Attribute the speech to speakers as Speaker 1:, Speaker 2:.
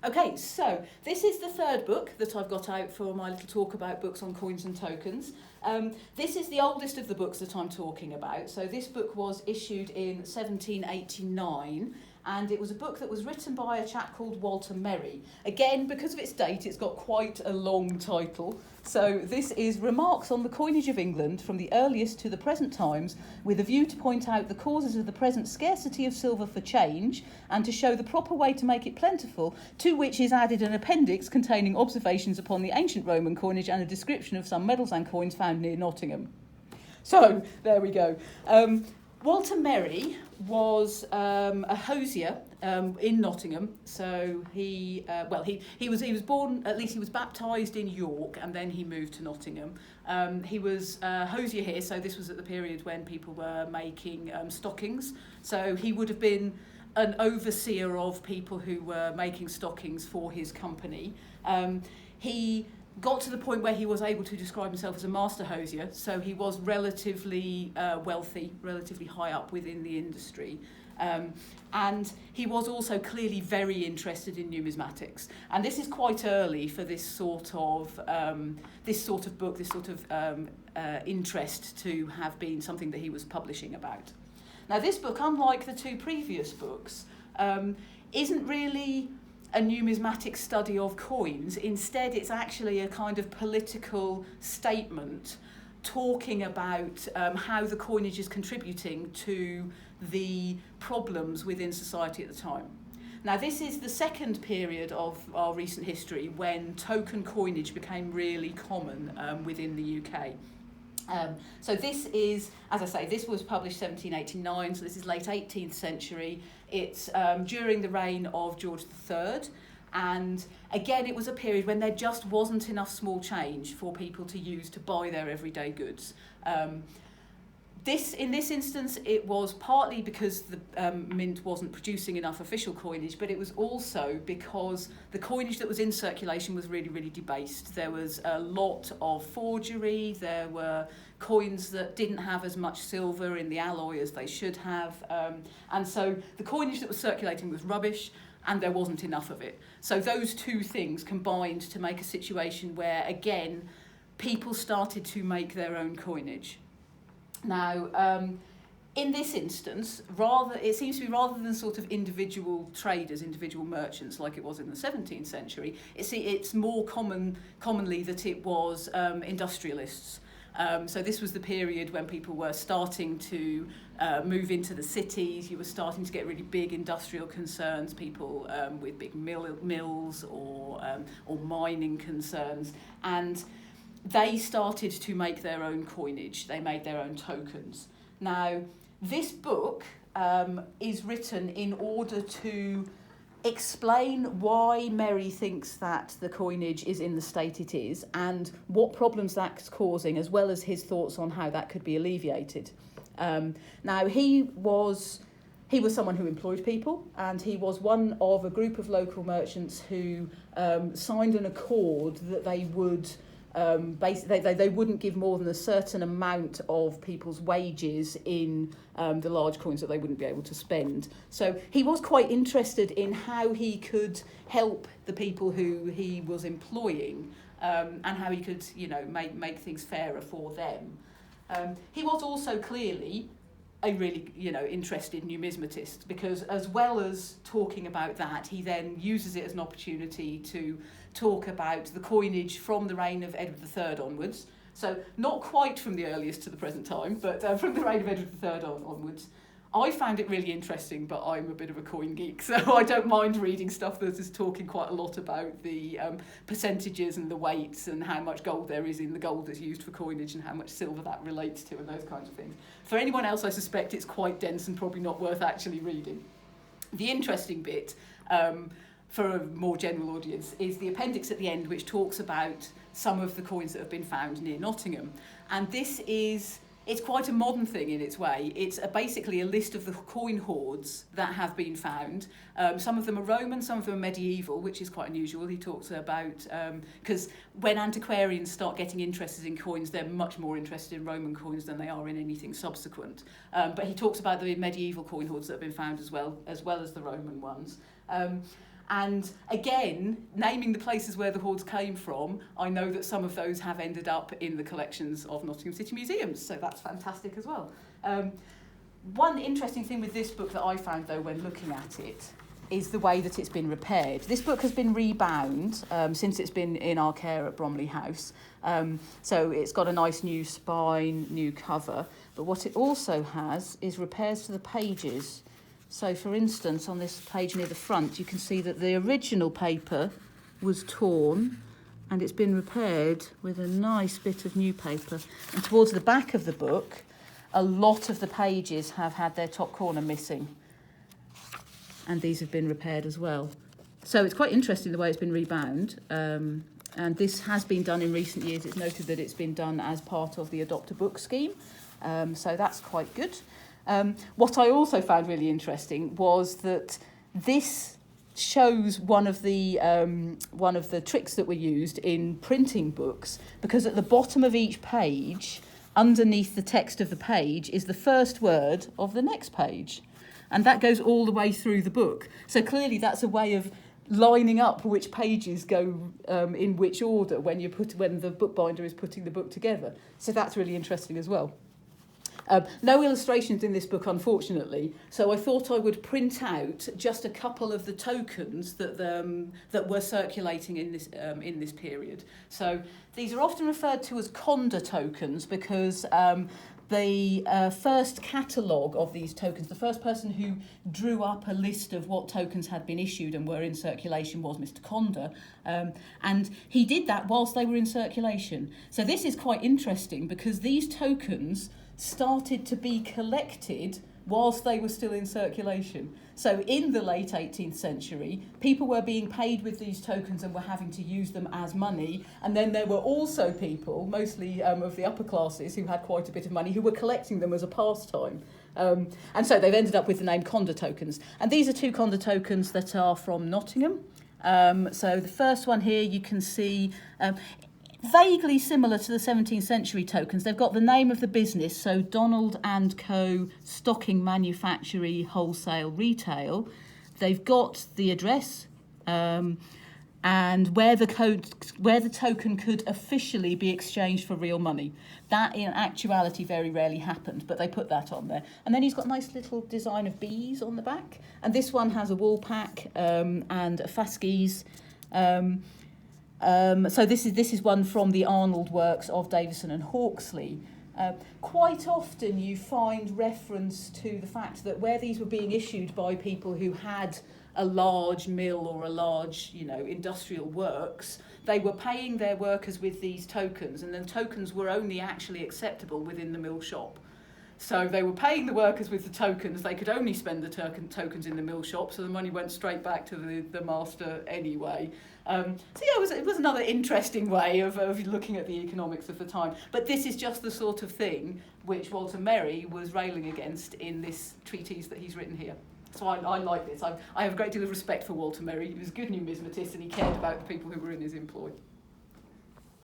Speaker 1: Okay, so this is the third book that I've got out for my little talk about books on coins and tokens. This is the oldest of the books that I'm talking about. So this book was issued in 1789, and it was a book that was written by a chap called Walter Merry. Again, because of its date, it's got quite a long title. So this is Remarks on the Coinage of England from the earliest to the present times, with a view to point out the causes of the present scarcity of silver for change, and to show the proper way to make it plentiful, to which is added an appendix containing observations upon the ancient Roman coinage and a description of some medals and coins found near Nottingham. So, there we go. Walter Merry was a hosier in Nottingham. So he was born, at least he was baptised in York, and then he moved to Nottingham. He was a hosier here, so this was at the period when people were making stockings. So he would have been an overseer of people who were making stockings for his company. He got to the point where he was able to describe himself as a master hosier, so he was relatively wealthy, relatively high up within the industry. And he was also clearly very interested in numismatics. And this is quite early for this sort of book, this sort of interest to have been something that he was publishing about. Now, this book, unlike the two previous books, isn't really a numismatic study of coins. Instead, it's actually a kind of political statement talking about how the coinage is contributing to the problems within society at the time. Now, this is the second period of our recent history when token coinage became really common within the UK. So this is, as I say, this was published 1789, so this is late 18th century. It's during the reign of George III, and again it was a period when there just wasn't enough small change for people to use to buy their everyday goods. In this instance, it was partly because the mint wasn't producing enough official coinage, but it was also because the coinage that was in circulation was really, really debased. There was a lot of forgery, there were coins that didn't have as much silver in the alloy as they should have, and so the coinage that was circulating was rubbish, and there wasn't enough of it. So those two things combined to make a situation where, again, people started to make their own coinage. Now, in this instance, it seems to be rather than sort of individual traders, individual merchants like it was in the 17th century, it's more commonly that it was industrialists. So this was the period when people were starting to move into the cities. You were starting to get really big industrial concerns, people with big mills or mining concerns, and they started to make their own coinage. They made their own tokens. Now, this book is written in order to explain why Merry thinks that the coinage is in the state it is and what problems that's causing, as well as his thoughts on how that could be alleviated. Now, he was someone who employed people, and he was one of a group of local merchants who signed an accord that they would they wouldn't give more than a certain amount of people's wages in the large coins that they wouldn't be able to spend. So he was quite interested in how he could help the people who he was employing, and how he could, make things fairer for them. He was also clearly a really, interested numismatist, because as well as talking about that, he then uses it as an opportunity to talk about the coinage from the reign of Edward III onwards. So not quite from the earliest to the present time, but from the reign of Edward III onwards. I found it really interesting, but I'm a bit of a coin geek, so I don't mind reading stuff that is talking quite a lot about the percentages and the weights and how much gold there is in the gold that's used for coinage and how much silver that relates to and those kinds of things. For anyone else, I suspect it's quite dense and probably not worth actually reading. The interesting bit, for a more general audience, is the appendix at the end, which talks about some of the coins that have been found near Nottingham. And it's quite a modern thing in its way. It's basically a list of the coin hoards that have been found. Some of them are Roman, some of them are medieval, which is quite unusual. He talks about, because when antiquarians start getting interested in coins, they're much more interested in Roman coins than they are in anything subsequent. But he talks about the medieval coin hoards that have been found as well as the Roman ones. And again, naming the places where the hoards came from, I know that some of those have ended up in the collections of Nottingham City Museums, so that's fantastic as well. One interesting thing with this book that I found, though, when looking at it, is the way that it's been repaired. This book has been rebound since it's been in our care at Bromley House. So it's got a nice new spine, new cover. But what it also has is repairs to the pages. So, for instance, on this page near the front, you can see that the original paper was torn and it's been repaired with a nice bit of new paper. And towards the back of the book, a lot of the pages have had their top corner missing. And these have been repaired as well. So it's quite interesting the way it's been rebound. And this has been done in recent years. It's noted that it's been done as part of the Adopt a Book scheme. So that's quite good. What I also found really interesting was that this shows one of the tricks that were used in printing books, because at the bottom of each page, underneath the text of the page, is the first word of the next page. And that goes all the way through the book. So clearly that's a way of lining up which pages go in which order when the bookbinder is putting the book together. So that's really interesting as well. No illustrations in this book, unfortunately, so I thought I would print out just a couple of the tokens that were circulating in this period. So these are often referred to as Conda tokens because the first catalogue of these tokens, the first person who drew up a list of what tokens had been issued and were in circulation was Mr. Conda, and he did that whilst they were in circulation. So this is quite interesting because these tokens started to be collected whilst they were still in circulation. So in the late 18th century, people were being paid with these tokens and were having to use them as money. And then there were also people, mostly of the upper classes, who had quite a bit of money, who were collecting them as a pastime. And so they've ended up with the name Conda tokens. And these are two Conda tokens that are from Nottingham. So the first one here, you can see vaguely similar to the 17th century tokens. They've got the name of the business, so Donald and Co. Stocking Manufactory Wholesale Retail. They've got the address and where the token could officially be exchanged for real money. That in actuality very rarely happened, but they put that on there. And then he's got a nice little design of bees on the back. And this one has a wool pack and a fasces. So this is one from the Arnold works of Davison and Hawksley. Quite often you find reference to the fact that where these were being issued by people who had a large mill or a large, industrial works, they were paying their workers with these tokens, and then tokens were only actually acceptable within the mill shop. So they were paying the workers with the tokens. They could only spend the tokens in the mill shop, so the money went straight back to the master anyway. It was another interesting way of looking at the economics of the time. But this is just the sort of thing which Walter Merry was railing against in this treatise that he's written here. So I like this. I have a great deal of respect for Walter Merry. He was a good numismatist and he cared about the people who were in his employ.